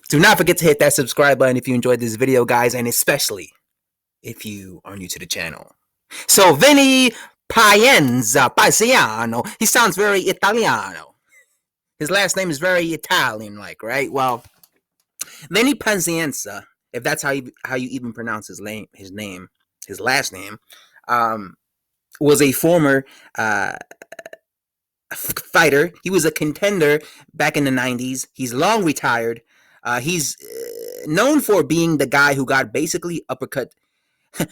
Do not forget to hit that subscribe button if you enjoyed this video, guys, and especially if you are new to the channel. So, Vinny Pazienza, he sounds very Italiano. His last name is very Italian-like, right? Well, Vinny Pazienza, if that's how you even pronounce his last name, was a former fighter. He was a contender back in the 90s. He's long retired. He's known for being the guy who got basically uppercut.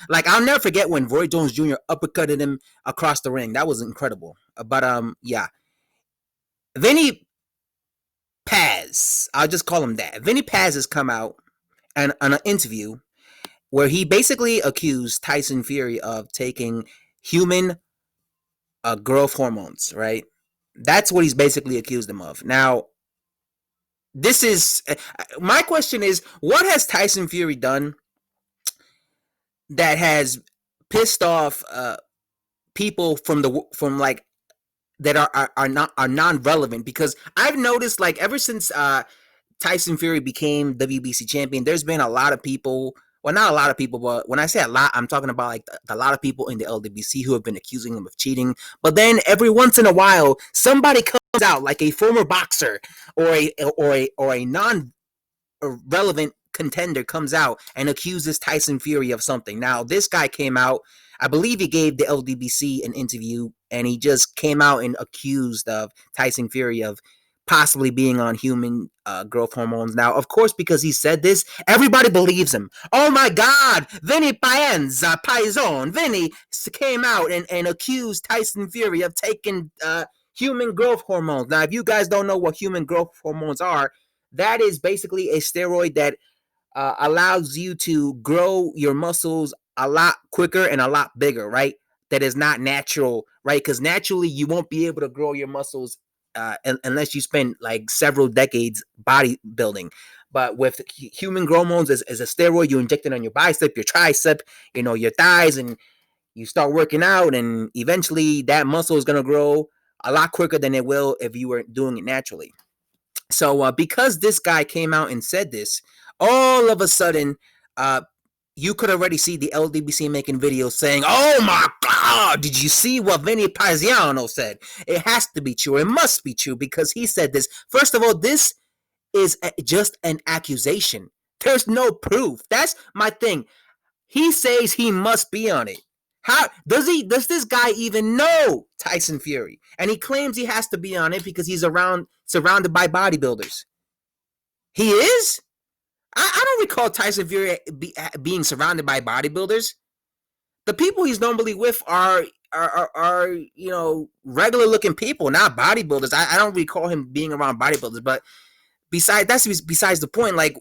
Like, I'll never forget when Roy Jones Jr. uppercutted him across the ring. That was incredible. But yeah, Vinny Paz, I'll just call him that. Vinny Paz has come out and on an interview where he basically accused Tyson Fury of taking human growth hormones, right? That's what he's basically accused him of. Now, this is my question is, what has Tyson Fury done that has pissed off people from like that are non-relevant? Because I've noticed, like, ever since Tyson Fury became WBC champion, there's been a lot of people. Well, not a lot of people, but when I say a lot, I'm talking about like a lot of people in the ldbc who have been accusing him of cheating. But then every once in a while, somebody comes out, like a former boxer or a non-relevant contender comes out and accuses Tyson Fury of something. Now, this guy came out, I believe he gave the ldbc an interview, and he just came out and accused of Tyson Fury of possibly being on human growth hormones. Now, of course, because he said this, everybody believes him. Oh my God, Vinny Pazienza, Vinny came out and accused Tyson Fury of taking human growth hormones. Now, if you guys don't know what human growth hormones are, that is basically a steroid that allows you to grow your muscles a lot quicker and a lot bigger, right? That is not natural, right? Because naturally, you won't be able to grow your muscles unless you spend like several decades bodybuilding. But with human growth hormones as a steroid, you inject it on your bicep, your tricep, your thighs, and you start working out, and eventually that muscle is going to grow a lot quicker than it will if you were doing it naturally. So because this guy came out and said this, all of a sudden, you could already see the ldbc making videos saying, oh my God, did you see what Vinny Paziano said? It has to be true. It must be true because he said this. First of all, this is just an accusation. There's no proof. That's my thing. He says he must be on it. How does this guy even know Tyson Fury? And he claims he has to be on it because he's surrounded by bodybuilders. He is? I don't recall Tyson Fury being surrounded by bodybuilders. The people he's normally with are regular looking people, not bodybuilders. I don't recall him being around bodybuilders. But that's besides the point. Like,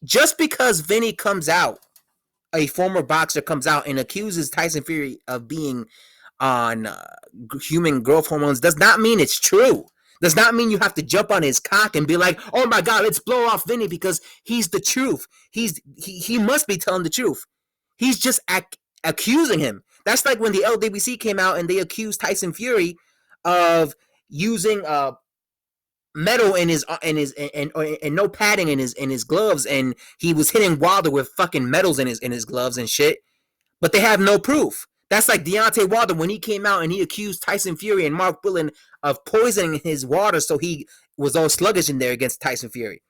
just because Vinny comes out, a former boxer comes out and accuses Tyson Fury of being on human growth hormones, does not mean it's true. Does not mean you have to jump on his cock and be like, oh my God, let's blow off Vinny because he's the truth. He must be telling the truth. He's just accusing him. That's like when the ldbc came out and they accused Tyson Fury of using metal in his and no padding in his gloves, and he was hitting Wilder with fucking metals in his gloves and shit. But they have no proof. That's like Deontay Wilder when he came out and he accused Tyson Fury and Mark Willen of poisoning his water, so he was all sluggish in there against Tyson Fury.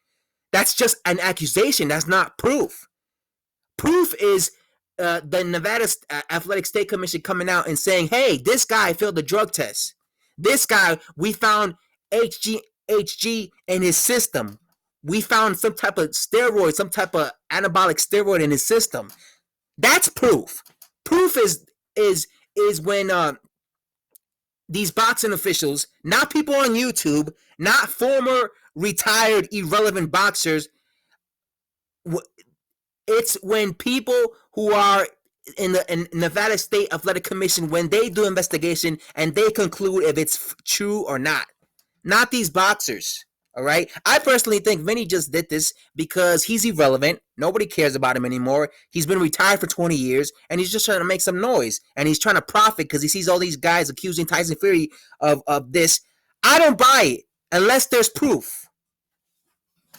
That's just an accusation. That's not proof. Proof is the Nevada Athletic State Commission coming out and saying, hey, this guy failed the drug test. This guy, we found HG in his system. We found some type of steroid, some type of anabolic steroid in his system. That's proof. Proof is when these boxing officials, not people on YouTube, not former retired irrelevant boxers, it's when people who are in the Nevada State Athletic Commission, when they do investigation and they conclude if it's true or not. Not these boxers. All right. I personally think Vinny just did this because he's irrelevant. Nobody cares about him anymore. He's been retired for 20 years and he's just trying to make some noise, and he's trying to profit because he sees all these guys accusing Tyson Fury of this. I don't buy it unless there's proof.